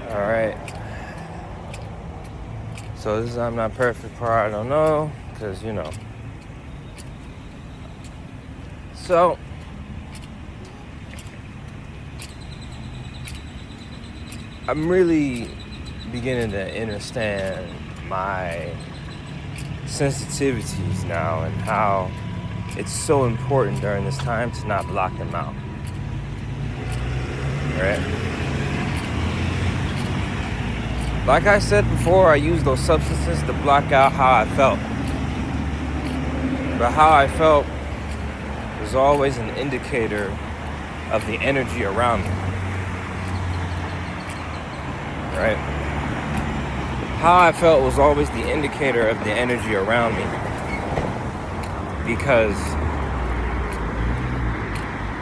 All right. So this is I'm not perfect part. I don't know, because So I'm really beginning to understand my sensitivities now and how it's so important during this time to not block them out. Right? Like I said before, I used those substances to block out how I felt. But how I felt was always an indicator of the energy around me. Right? How I felt was always the indicator of the energy around me. Because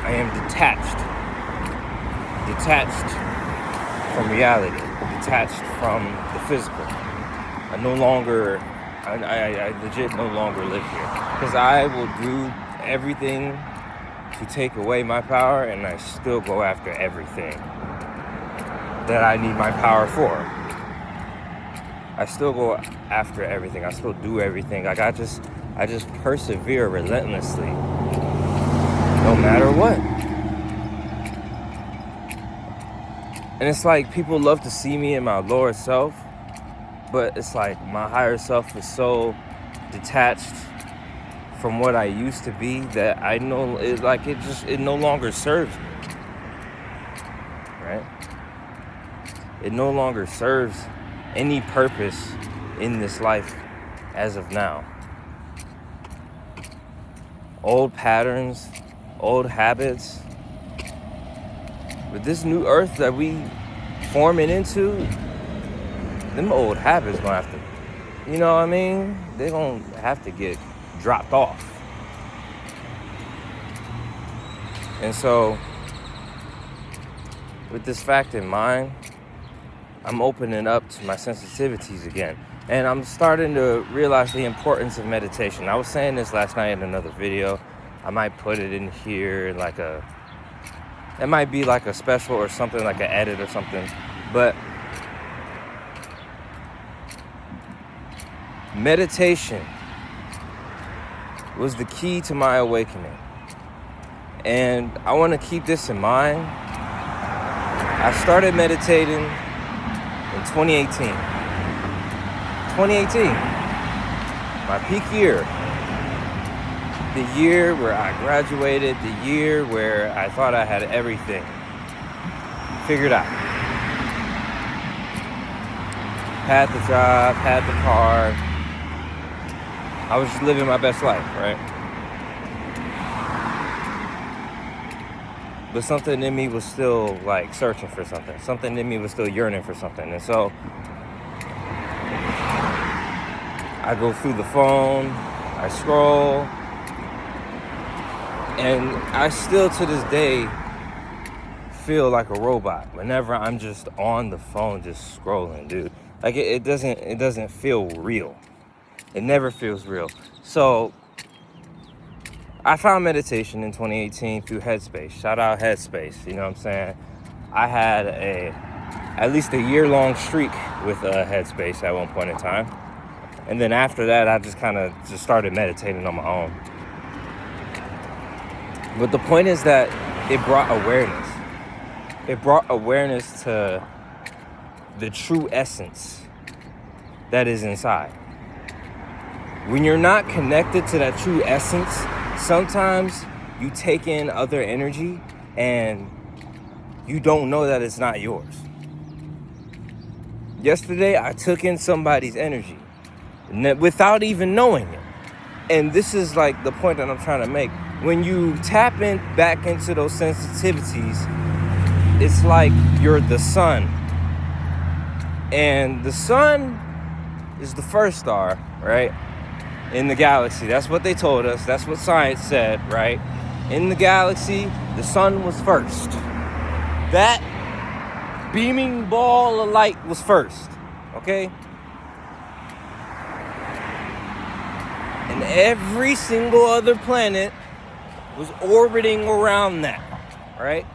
I am detached from reality, detached from the physical. I legit no longer live here. Because I will do everything to take away my power, and I still go after everything that I need my power for. I still go after everything. I still do everything. Like I just persevere relentlessly, no matter what. And it's like people love to see me in my lower self, but it's like my higher self is so detached from what I used to be that I know it no longer serves me. Right? It no longer serves any purpose in this life as of now. Old patterns, old habits. With this new earth that we forming into, them old habits gonna have to, you know what I mean? They're gonna have to get dropped off. And so, with this fact in mind, I'm opening up to my sensitivities again. And I'm starting to realize the importance of meditation. I was saying this last night in another video. I might put it in here it might be like a special or something, like an edit or something. But meditation was the key to my awakening. And I want to keep this in mind. I started meditating in 2018. 2018, my peak year. The year where I graduated, the year where I thought I had everything figured out. Had the job, had the car. I was just living my best life, right? But something in me was still like searching for something. Something in me was still yearning for something. And so I go through the phone, I scroll, and I still to this day feel like a robot whenever I'm just on the phone just scrolling, dude. Like it doesn't feel real. It never feels real. So I found meditation in 2018 through Headspace. Shout out Headspace, you know what I'm saying? I had at least a year-long streak with Headspace at one point in time. And then after that, I just kind of started meditating on my own. But the point is that it brought awareness. It brought awareness to the true essence that is inside. When you're not connected to that true essence, sometimes you take in other energy and you don't know that it's not yours. Yesterday, I took in somebody's energy without even knowing it. And this is like the point that I'm trying to make. When you tap in back into those sensitivities, it's like you're the sun. And the sun is the first star, right? In the galaxy. That's what they told us. That's what science said, right? In the galaxy, the sun was first. That beaming ball of light was first, okay? And every single other planet was orbiting around that, right?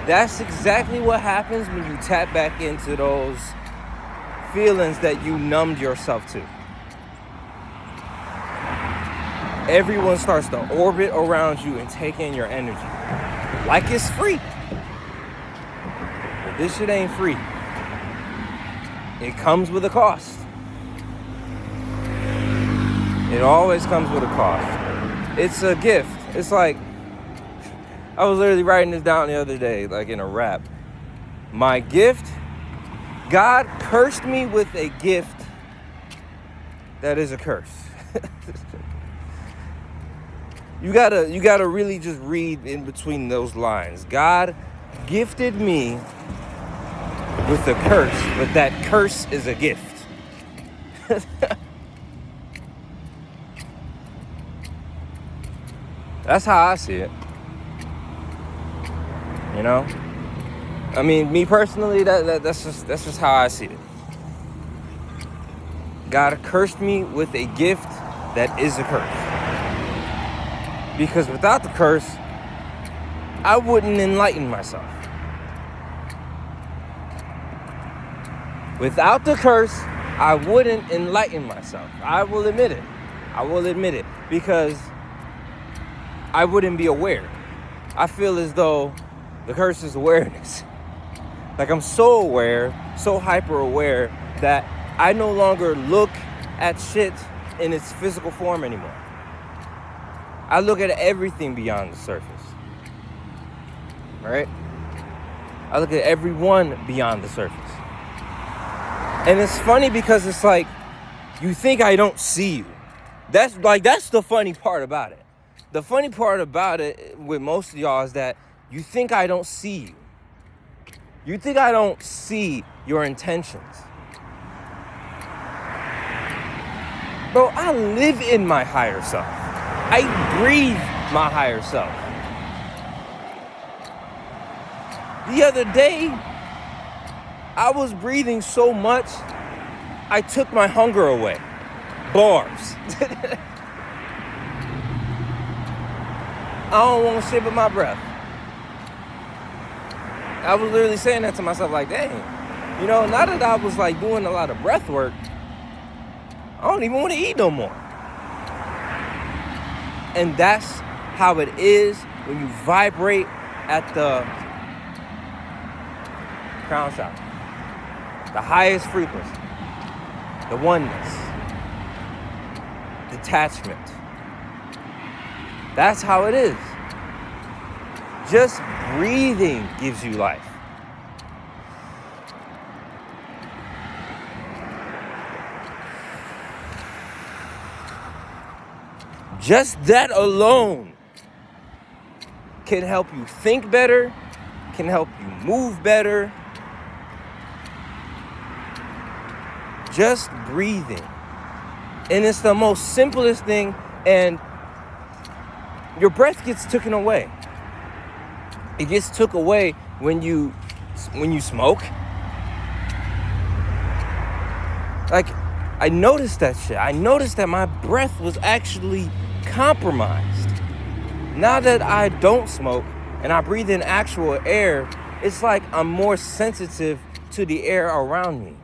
That's exactly what happens when you tap back into those feelings that you numbed yourself to. Everyone starts to orbit around you and take in your energy like it's free. But this shit ain't free. It comes with a cost. It always comes with a cost. It's a gift. It's like, I was literally writing this down the other day, like in a rap. My gift, God cursed me with a gift that is a curse. You gotta really just read in between those lines. God gifted me with a curse, but that curse is a gift. That's how I see it. You know? I mean, me personally, that's just how I see it. God cursed me with a gift that is a curse. Because without the curse, I wouldn't enlighten myself. Without the curse, I wouldn't enlighten myself. I will admit it. I will admit it. Because I wouldn't be aware. I feel as though the curse is awareness. Like I'm so aware, so hyper aware that I no longer look at shit in its physical form anymore. I look at everything beyond the surface. Right? I look at everyone beyond the surface. And it's funny because it's like, you think I don't see you. That's the funny part about it. The funny part about it with most of y'all is that you think I don't see you. You think I don't see your intentions. Bro, I live in my higher self. I breathe my higher self. The other day, I was breathing so much, I took my hunger away. Bars. I don't want shit but my breath. I was literally saying that to myself like, dang, you know, now that I was like doing a lot of breath work, I don't even want to eat no more. And that's how it is when you vibrate at the crown chakra. The highest frequency. The oneness. Detachment. That's how it is. Just breathing gives you life. Just that alone can help you think better, can help you move better. Just breathing. And it's the most simplest thing, and your breath gets taken away. It gets took away when you smoke. Like, I noticed that shit. I noticed that my breath was actually compromised. Now that I don't smoke and I breathe in actual air, it's like I'm more sensitive to the air around me.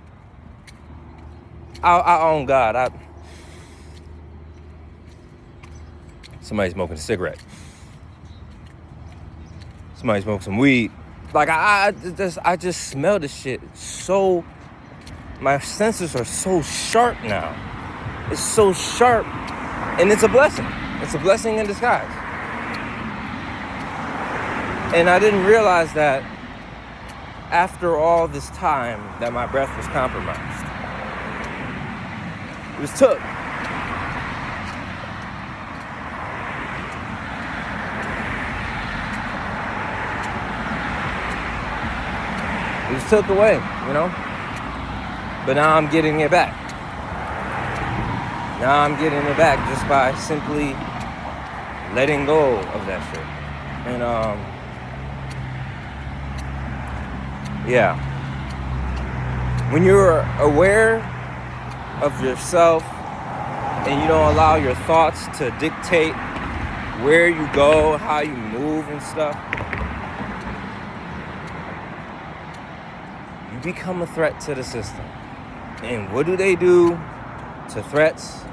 I own God. Somebody smoking a cigarette. Somebody smoking some weed. Like I just smell this shit so. My senses are so sharp now. It's so sharp, and it's a blessing. It's a blessing in disguise. And I didn't realize that after all this time that my breath was compromised. It was took. It was took away, you know? But now I'm getting it back. Now I'm getting it back just by simply letting go of that shit. And, yeah. When you're aware of yourself and you don't allow your thoughts to dictate where you go, how you move and stuff, you become a threat to the system. And what do they do to threats?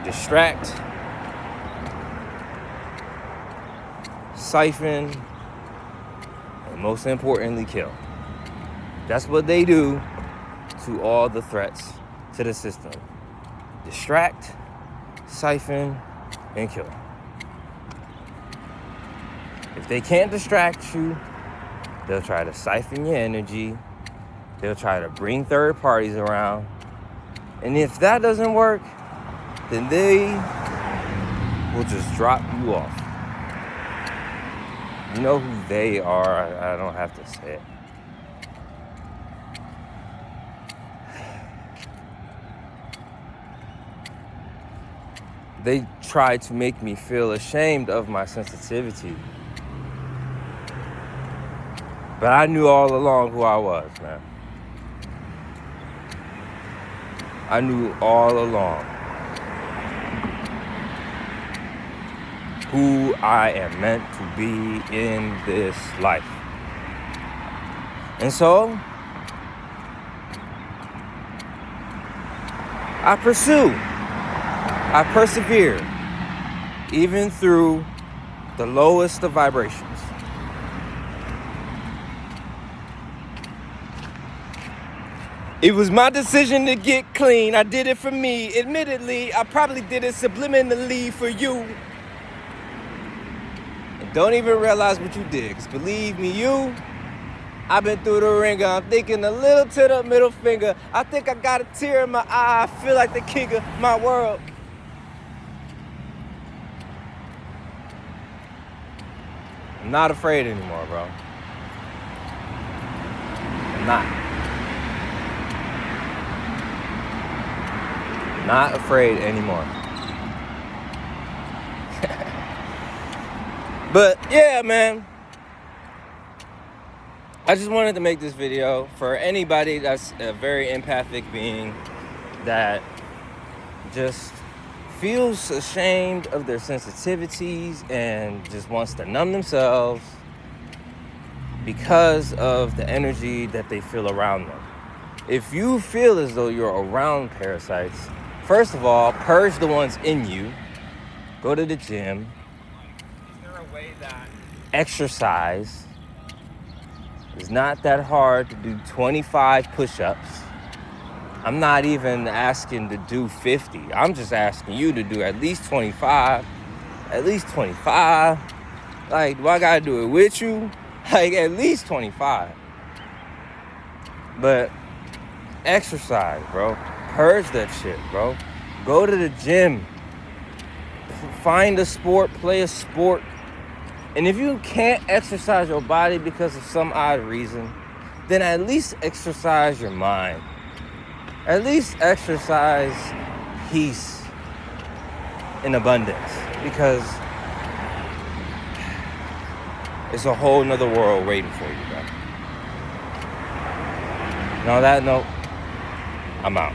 Distract, siphon, and most importantly, kill. That's what they do to all the threats to the system. Distract, siphon, and kill. If they can't distract you, they'll try to siphon your energy. They'll try to bring third parties around. And if that doesn't work, then they will just drop you off. You know who they are. I don't have to say it. They tried to make me feel ashamed of my sensitivity. But I knew all along who I was, man. I knew all along who I am meant to be in this life. And so, I pursue. I persevere, even through the lowest of vibrations. It was my decision to get clean. I did it for me. Admittedly, I probably did it subliminally for you. And don't even realize what you did. 'Cause believe me, I've been through the ringer. I'm thinking a little to the middle finger. I think I got a tear in my eye. I feel like the king of my world. I'm not afraid anymore, bro. I'm not afraid anymore. But yeah, man. I just wanted to make this video for anybody that's a very empathic being that just feels ashamed of their sensitivities and just wants to numb themselves because of the energy that they feel around them. If you feel as though you're around parasites, first of all, purge the ones in you. Go to the gym. Is there a way that exercise? It's not that hard to do 25 push-ups. I'm not even asking to do 50. I'm just asking you to do at least 25. At least 25. Like, do I gotta do it with you? Like, at least 25. But exercise, bro. Purge that shit, bro. Go to the gym. Find a sport, play a sport. And if you can't exercise your body because of some odd reason, then at least exercise your mind. At least exercise peace in abundance, because it's a whole nother world waiting for you, bro. And on that note, I'm out.